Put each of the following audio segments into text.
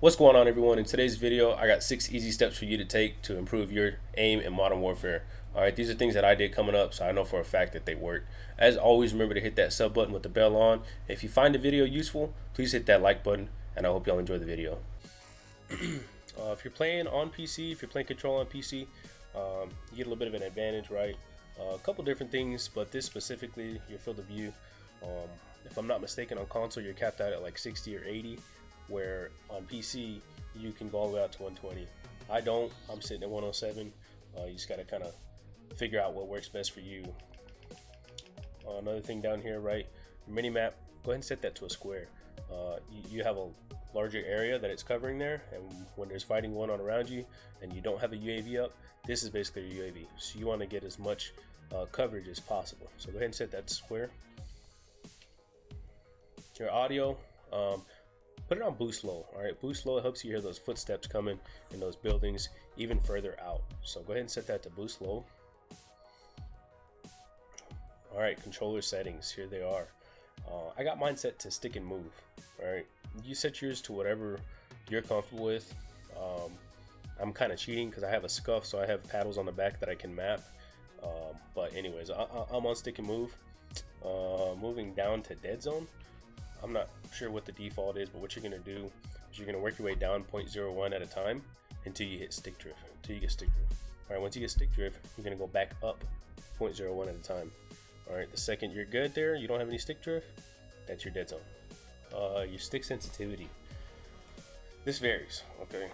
What's going on, everyone? In today's video, I got 6 easy steps for you to take to improve your aim in Modern Warfare. Alright, these are things that I did coming up, so I know for a fact that they work. As always, remember to hit that sub button with the bell on. If you find the video useful, please hit that like button, and I hope y'all enjoy the video. If you're playing on PC, if you're playing Control on PC, you get a little bit of an advantage, right? A couple different things, but this specifically, your field of view. If I'm not mistaken, on console, you're capped out at like 60 or 80. Where on PC you can go all the way out to 120. I don't. I'm sitting at 107. You just got to kind of figure out what works best for you. Another thing down here, right? Your mini map. Go ahead and set that to a square. You have a larger area that it's covering there, and when there's fighting going on around you, and you don't have a UAV up, this is basically your UAV. So you want to get as much coverage as possible. So go ahead and set that to square. Your audio. Put it on boost low. All right, boost low helps you hear those footsteps coming in those buildings even further out. So go ahead and set that to boost low. All right, controller settings, here they are. I got mine set to stick and move. All right, you set yours to whatever you're comfortable with. I'm kind of cheating because I have a scuff, so I have paddles on the back that I can map. But anyways, I'm on stick and move. Moving down to dead zone. I'm not sure what the default is, but what you're going to do is you're going to work your way down 0.01 at a time until you hit stick drift, until you get stick drift. All right, once you get stick drift, you're going to go back up 0.01 at a time. All right, the second you're good there, you don't have any stick drift, that's your dead zone. Your stick sensitivity. This varies, okay?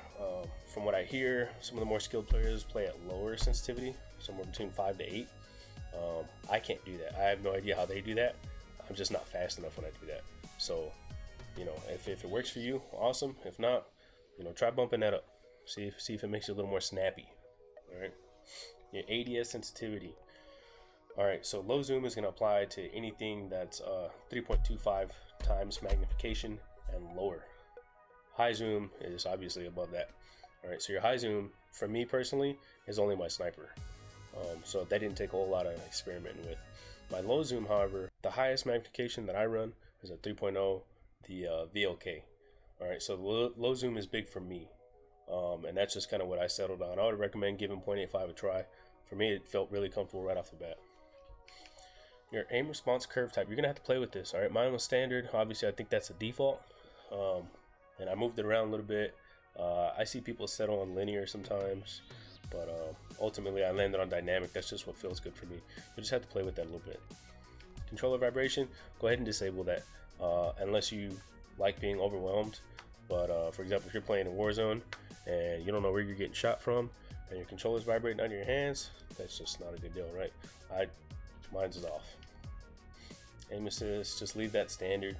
From what I hear, some of the more skilled players play at lower sensitivity, somewhere between 5 to 8. I can't do that. I have no idea how they do that. I'm just not fast enough when I do that. So, if it works for you, awesome. If not, try bumping that up. See if it makes you a little more snappy. All right. Your ADS sensitivity. All right. So low zoom is going to apply to anything that's 3.25 times magnification and lower. High zoom is obviously above that. All right. So your high zoom, for me personally, is only my sniper. So that didn't take a whole lot of experimenting with. My low zoom, however, the highest magnification that I run is a 3.0, the VLK. All right, so low zoom is big for me, and that's just kind of what I settled on. I would recommend giving 0.85 a try. For me, it felt really comfortable right off the bat. Your aim response curve type, you're gonna have to play with this. All right, mine was standard. Obviously, I think that's the default, and I moved it around a little bit. I see people settle on linear sometimes, but ultimately I landed on dynamic. That's just what feels good for me. You just have to play with that a little bit. Controller vibration, go ahead and disable that unless you like being overwhelmed. But for example, if you're playing in Warzone and you don't know where you're getting shot from and your controller's vibrating under your hands, that's just not a good deal, right? Mine's is off. Aim assist, just leave that standard.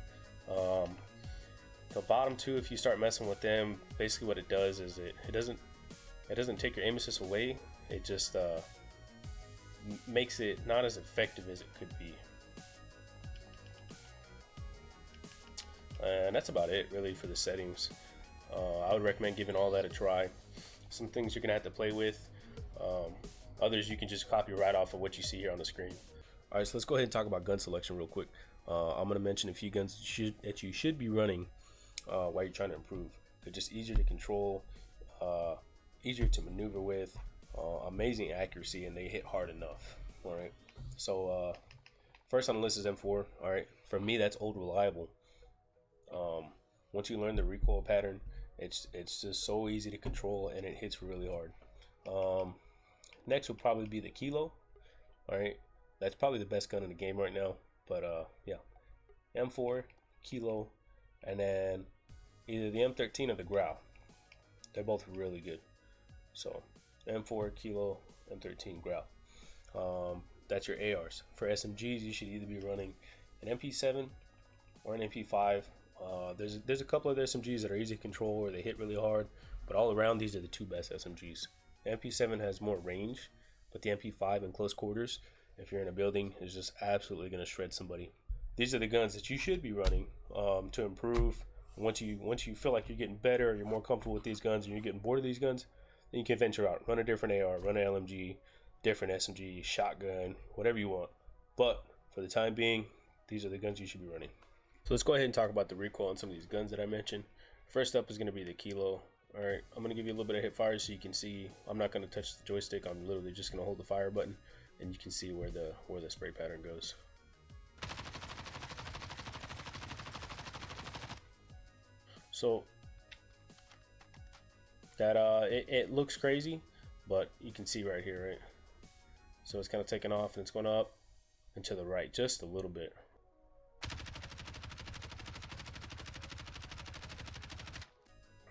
The bottom two, if you start messing with them, basically what it does is it doesn't take your aim assist away. It just makes it not as effective as it could be. And that's about it really for the settings. I would recommend giving all that a try. Some things you're gonna have to play with. Others you can just copy right off of what you see here on the screen. All right, so let's go ahead and talk about gun selection real quick. I'm gonna mention a few guns that you should be running while you're trying to improve. They're just easier to control, easier to maneuver with, amazing accuracy, and they hit hard enough. All right, so first on the list is M4. All right, for me that's old reliable. Once you learn the recoil pattern, it's just so easy to control and it hits really hard. Next will probably be the Kilo. All right, that's probably the best gun in the game right now. But yeah, M4, Kilo, and then either the M13 or the Grau. They're both really good. So M4, Kilo, M13, Grau. That's your ARs. For SMGs, you should either be running an MP7 or an MP5. There's a couple of SMGs that are easy to control or they hit really hard, but all around these are the two best SMGs. The MP7 has more range, but the MP5 in close quarters, if you're in a building, is just absolutely going to shred somebody. These are the guns that you should be running to improve. Once you feel like you're getting better or you're more comfortable with these guns and you're getting bored of these guns, then you can venture out. Run a different AR, run an LMG, different SMG, shotgun, whatever you want. But for the time being, these are the guns you should be running. So let's go ahead and talk about the recoil on some of these guns that I mentioned. First up is going to be the Kilo. All right, I'm going to give you a little bit of hip fire so you can see. I'm not going to touch the joystick. I'm literally just going to hold the fire button, and you can see where the spray pattern goes. So that it looks crazy, but you can see right here, right? So it's kind of taking off and it's going up and to the right just a little bit.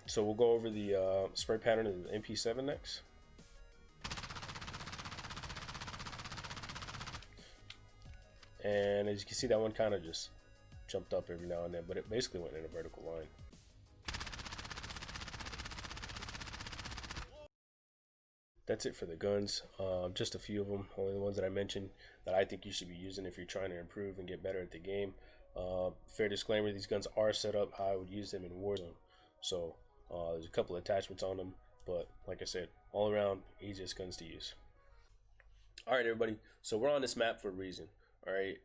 So we'll go over the spray pattern of the MP7 next. And as you can see, that one kind of just jumped up every now and then, but it basically went in a vertical line. That's it for the guns. Just a few of them, only the ones that I mentioned that I think you should be using if you're trying to improve and get better at the game. Fair disclaimer, these guns are set up how I would use them in Warzone. So there's a couple attachments on them, but like I said, all around, easiest guns to use. Alright everybody, so we're on this map for a reason. Alright,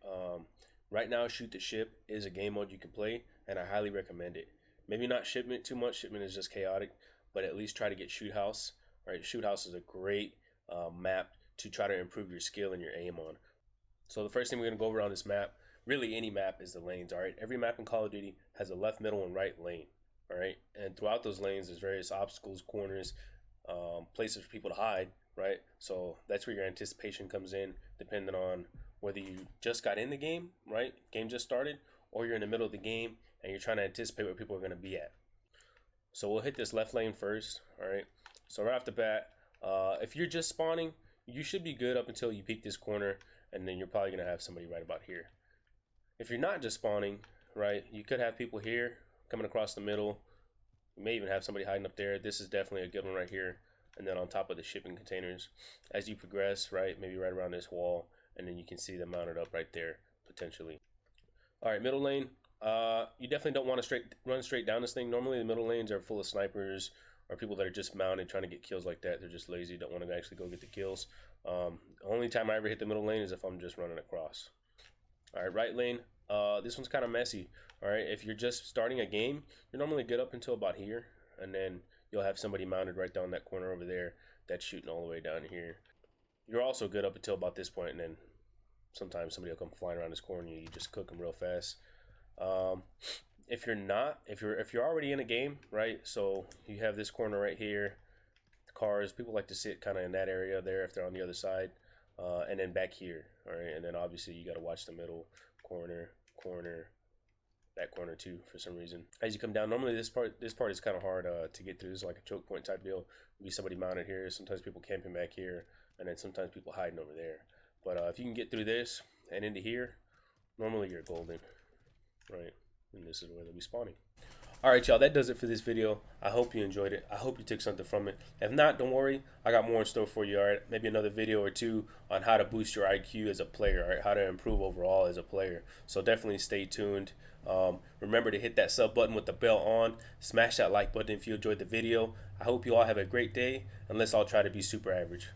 right now Shoot the Ship is a game mode you can play, and I highly recommend it. Maybe not Shipment too much, Shipment is just chaotic, but at least try to get Shoot House. Right, Shoot House is a great map to try to improve your skill and your aim on. So the first thing we're going to go over on this map, really any map, is the lanes. All right, every map in Call of Duty has a left, middle, and right lane. All right, and throughout those lanes, there's various obstacles, corners, places for people to hide. Right, so that's where your anticipation comes in, depending on whether you just got in the game, right, game just started, or you're in the middle of the game and you're trying to anticipate where people are going to be at. So we'll hit this left lane first. All right. So right off the bat, if you're just spawning, you should be good up until you peek this corner, and then you're probably going to have somebody right about here. If you're not just spawning, right, you could have people here coming across the middle. You may even have somebody hiding up there. This is definitely a good one right here. And then on top of the shipping containers, as you progress, right, maybe right around this wall, and then you can see them mounted up right there, potentially. All right, middle lane. You definitely don't want to run straight down this thing. Normally the middle lanes are full of snipers, or people that are just mounted trying to get kills like that. They're just lazy, don't want to actually go get the kills. The only time I ever hit the middle lane is if I'm just running across. All right, right lane. This one's kind of messy. All right, if you're just starting a game, you're normally good up until about here, and then you'll have somebody mounted right down that corner over there that's shooting all the way down here. You're also good up until about this point, and then sometimes somebody will come flying around this corner and you just cook them real fast. If you're not, if you're already in a game, right, so you have this corner right here, cars, people like to sit kind of in that area there if they're on the other side, and then back here, all right, and then obviously you got to watch the middle corner, that corner too for some reason. As you come down, normally this part is kind of hard to get through. This is like a choke point type deal. Be somebody mounted here, sometimes people camping back here, and then sometimes people hiding over there. But if you can get through this and into here, normally you're golden, right? And this is where they'll be spawning. All right, y'all, that does it for this video. I hope you enjoyed it. I hope you took something from it. If not, don't worry. I got more in store for you, all right? Maybe another video or two on how to boost your IQ as a player, all right? How to improve overall as a player. So definitely stay tuned. Remember to hit that sub button with the bell on. Smash that like button if you enjoyed the video. I hope you all have a great day, and let's all try to be super average.